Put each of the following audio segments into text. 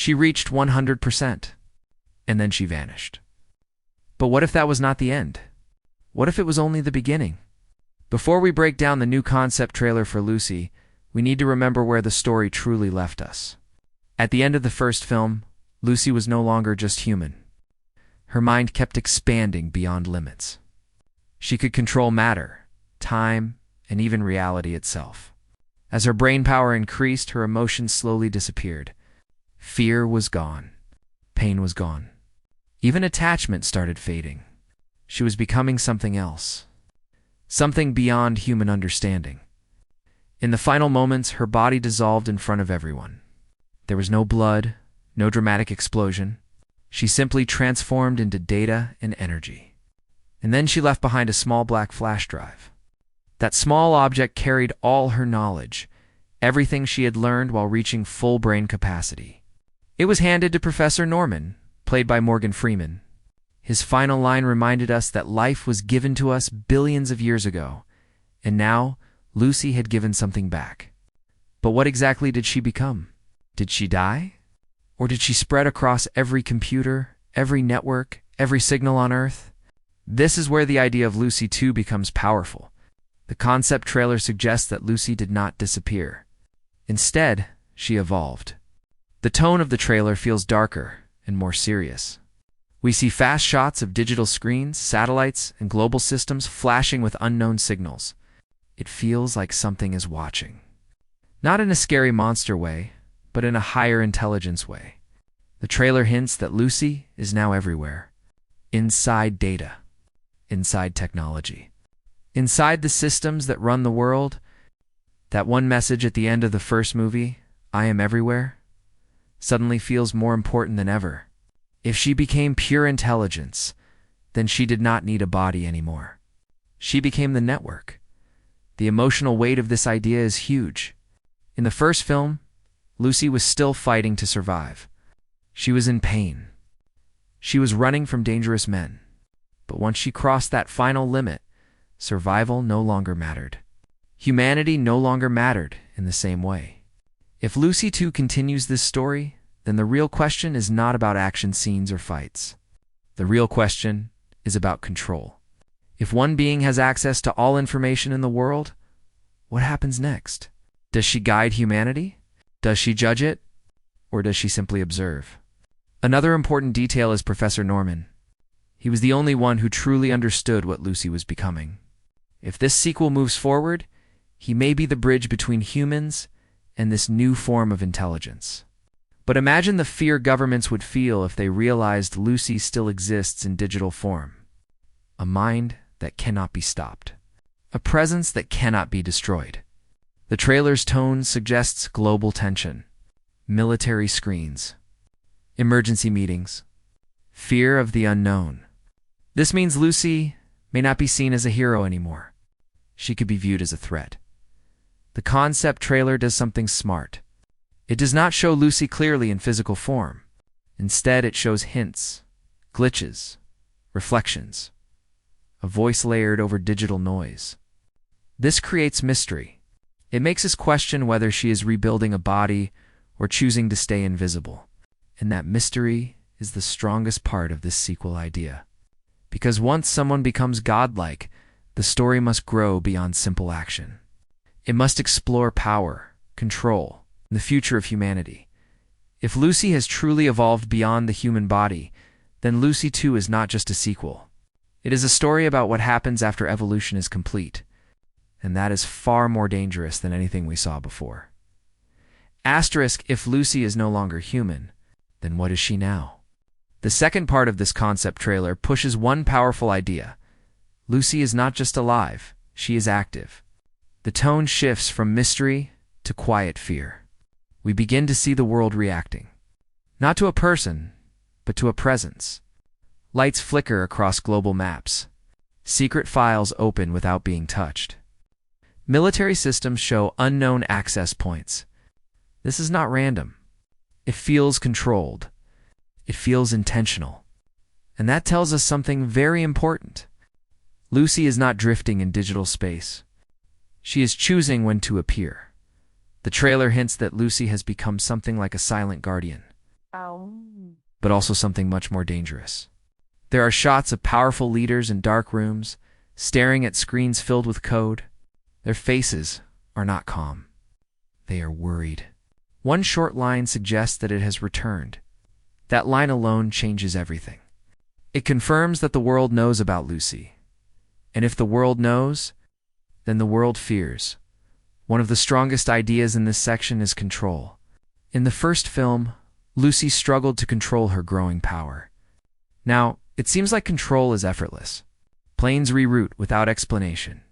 She reached 100%, and then she vanished. But what if that was not the end? What if it was only the beginning? Before we break down the new concept trailer for Lucy, we need to remember where the story truly left us. At the end of the first film, Lucy was no longer just human. Her mind kept expanding beyond limits. She could control matter, time, and even reality itself. As her brain power increased, her emotions slowly disappeared. Fear was gone. Pain was gone. Even attachment started fading. She was becoming something else. Something beyond human understanding. In the final moments, her body dissolved in front of everyone. There was no blood, no dramatic explosion. She simply transformed into data and energy. And then she left behind a small black flash drive. That small object carried all her knowledge, everything she had learned while reaching full brain capacity. It was handed to Professor Norman, played by Morgan Freeman. His final line reminded us that life was given to us billions of years ago, and now Lucy had given something back. But what exactly did she become? Did she die? Or did she spread across every computer, every network, every signal on Earth? This is where the idea of Lucy 2 becomes powerful. The concept trailer suggests that Lucy did not disappear. Instead, she evolved. The tone of the trailer feels darker and more serious. We see fast shots of digital screens, satellites, and global systems flashing with unknown signals. It feels like something is watching. Not in a scary monster way, but in a higher intelligence way. The trailer hints that Lucy is now everywhere. Inside data. Inside technology. Inside the systems that run the world. That one message at the end of the first movie, "I am everywhere," suddenly feels more important than ever. If she became pure intelligence, then she did not need a body anymore. She became the network. The emotional weight of this idea is huge. In the first film, Lucy was still fighting to survive. She was in pain. She was running from dangerous men. But once she crossed that final limit, survival no longer mattered. Humanity no longer mattered in the same way. If Lucy 2 continues this story, then the real question is not about action scenes or fights. The real question is about control. If one being has access to all information in the world, what happens next? Does she guide humanity? Does she judge it? Or does she simply observe? Another important detail is Professor Norman. He was the only one who truly understood what Lucy was becoming. If this sequel moves forward, he may be the bridge between humans and this new form of intelligence. But imagine the fear governments would feel if they realized Lucy still exists in digital form. A mind that cannot be stopped. A presence that cannot be destroyed. The trailer's tone suggests global tension, military screens, emergency meetings, fear of the unknown. This means Lucy may not be seen as a hero anymore. She could be viewed as a threat. The concept trailer does something smart. It does not show Lucy clearly in physical form. Instead, it shows hints, glitches, reflections, a voice layered over digital noise. This creates mystery. It makes us question whether she is rebuilding a body or choosing to stay invisible. And that mystery is the strongest part of this sequel idea. Because once someone becomes godlike, the story must grow beyond simple action. It must explore power, control, and the future of humanity. If Lucy has truly evolved beyond the human body, then Lucy 2 is not just a sequel. It is a story about what happens after evolution is complete. And that is far more dangerous than anything we saw before. Asterisk, if Lucy is no longer human, then what is she now? The second part of this concept trailer pushes one powerful idea. Lucy is not just alive, she is active. The tone shifts from mystery to quiet fear. We begin to see the world reacting. Not to a person, but to a presence. Lights flicker across global maps. Secret files open without being touched. Military systems show unknown access points. This is not random. It feels controlled. It feels intentional. And that tells us something very important. Lucy is not drifting in digital space. She is choosing when to appear. The trailer hints that Lucy has become something like a silent guardian. but also something much more dangerous. There are shots of powerful leaders in dark rooms, staring at screens filled with code. Their faces are not calm. They are worried. One short line suggests that it has returned. That line alone changes everything. It confirms that the world knows about Lucy. And if the world knows, then the world fears. One of the strongest ideas in this section is control. In the first film, Lucy struggled to control her growing power. Now, it seems like control is effortless. Planes reroute without explanation.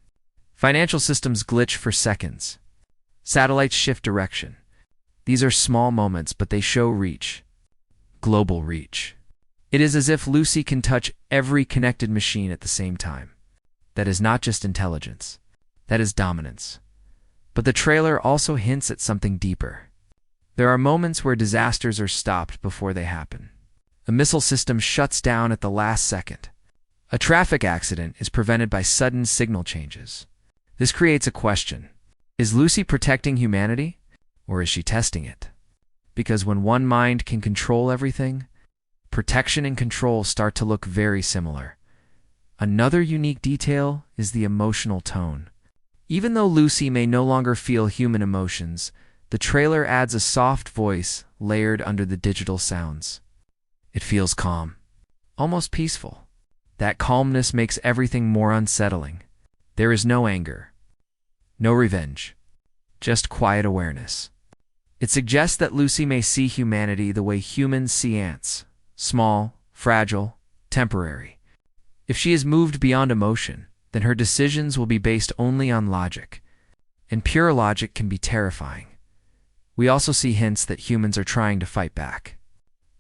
Financial systems glitch for seconds. Satellites shift direction. These are small moments, but they show reach. Global reach. It is as if Lucy can touch every connected machine at the same time. That is not just intelligence. That is dominance. But the trailer also hints at something deeper. There are moments where disasters are stopped before they happen. A missile system shuts down at the last second. A traffic accident is prevented by sudden signal changes. This creates a question. Is Lucy protecting humanity, or is she testing it? Because when one mind can control everything, protection and control start to look very similar. Another unique detail is the emotional tone. Even though Lucy may no longer feel human emotions, the trailer adds a soft voice layered under the digital sounds. It feels calm, almost peaceful. That calmness makes everything more unsettling. There is no anger, no revenge, just quiet awareness. It suggests that Lucy may see humanity the way humans see ants, small, fragile, temporary. If she is moved beyond emotion, then her decisions will be based only on logic. And pure logic can be terrifying. We also see hints that humans are trying to fight back.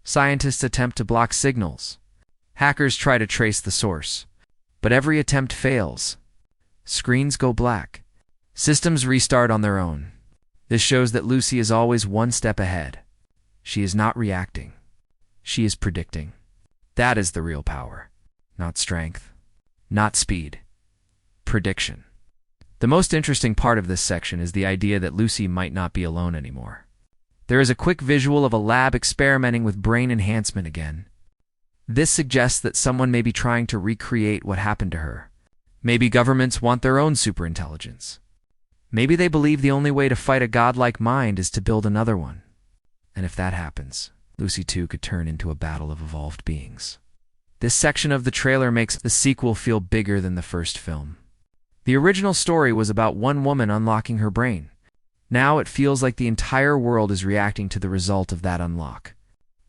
Scientists attempt to block signals. Hackers try to trace the source. But every attempt fails. Screens go black. Systems restart on their own. This shows that Lucy is always one step ahead. She is not reacting. She is predicting. That is the real power. Not strength. Not speed. Prediction. The most interesting part of this section is the idea that Lucy might not be alone anymore. There is a quick visual of a lab experimenting with brain enhancement again. This suggests that someone may be trying to recreate what happened to her. Maybe governments want their own superintelligence. Maybe they believe the only way to fight a godlike mind is to build another one. And if that happens, Lucy too could turn into a battle of evolved beings. This section of the trailer makes the sequel feel bigger than the first film. The original story was about one woman unlocking her brain. Now it feels like the entire world is reacting to the result of that unlock.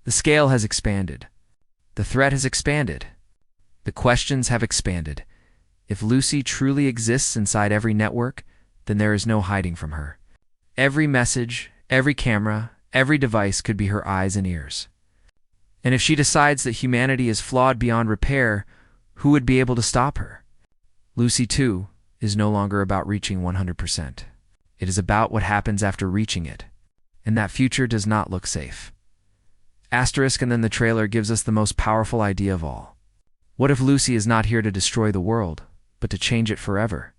The scale has expanded. The threat has expanded. The questions have expanded. If Lucy truly exists inside every network, then there is no hiding from her. Every message, every camera, every device could be her eyes and ears. And if she decides that humanity is flawed beyond repair, who would be able to stop her? Lucy, too, is no longer about reaching 100%. It is about what happens after reaching it. And that future does not look safe. Asterisk, and then the trailer gives us the most powerful idea of all. What if Lucy is not here to destroy the world, but to change it forever?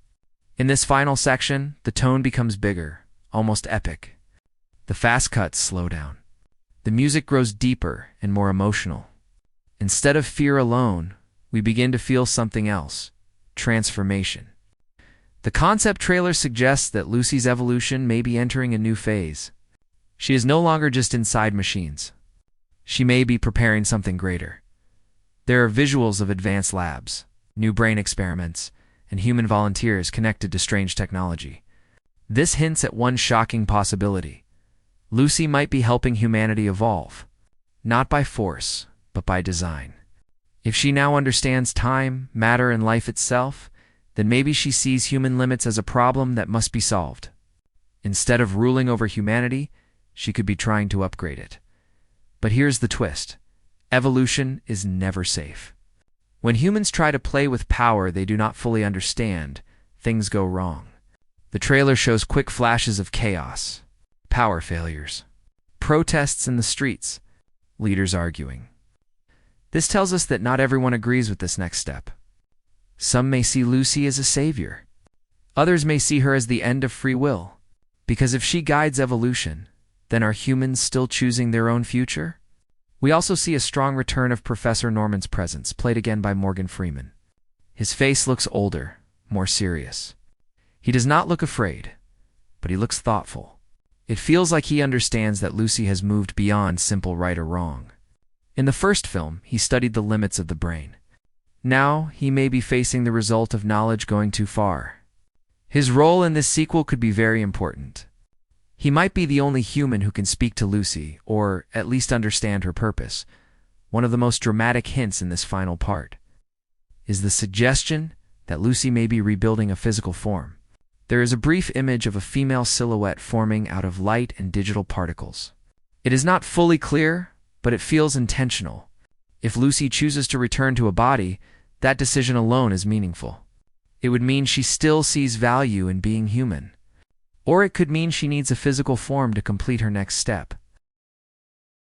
In this final section, the tone becomes bigger, almost epic. The fast cuts slow down. The music grows deeper and more emotional. Instead of fear alone, we begin to feel something else: transformation. The concept trailer suggests that Lucy's evolution may be entering a new phase. She is no longer just inside machines. She may be preparing something greater. There are visuals of advanced labs, new brain experiments, and human volunteers connected to strange technology. This hints at one shocking possibility. Lucy might be helping humanity evolve, not by force, but by design. If she now understands time, matter, and life itself, then maybe she sees human limits as a problem that must be solved. Instead of ruling over humanity, she could be trying to upgrade it. But here's the twist. Evolution is never safe. When humans try to play with power they do not fully understand, things go wrong. The trailer shows quick flashes of chaos, power failures, protests in the streets, leaders arguing. This tells us that not everyone agrees with this next step. Some may see Lucy as a savior. Others may see her as the end of free will. Because if she guides evolution, then are humans still choosing their own future? We also see a strong return of Professor Norman's presence, played again by Morgan Freeman. His face looks older, more serious. He does not look afraid, but he looks thoughtful. It feels like he understands that Lucy has moved beyond simple right or wrong. In the first film, he studied the limits of the brain. Now, he may be facing the result of knowledge going too far. His role in this sequel could be very important. He might be the only human who can speak to Lucy, or at least understand her purpose. One of the most dramatic hints in this final part is the suggestion that Lucy may be rebuilding a physical form. There is a brief image of a female silhouette forming out of light and digital particles. It is not fully clear, but it feels intentional. If Lucy chooses to return to a body, that decision alone is meaningful. It would mean she still sees value in being human. Or it could mean she needs a physical form to complete her next step.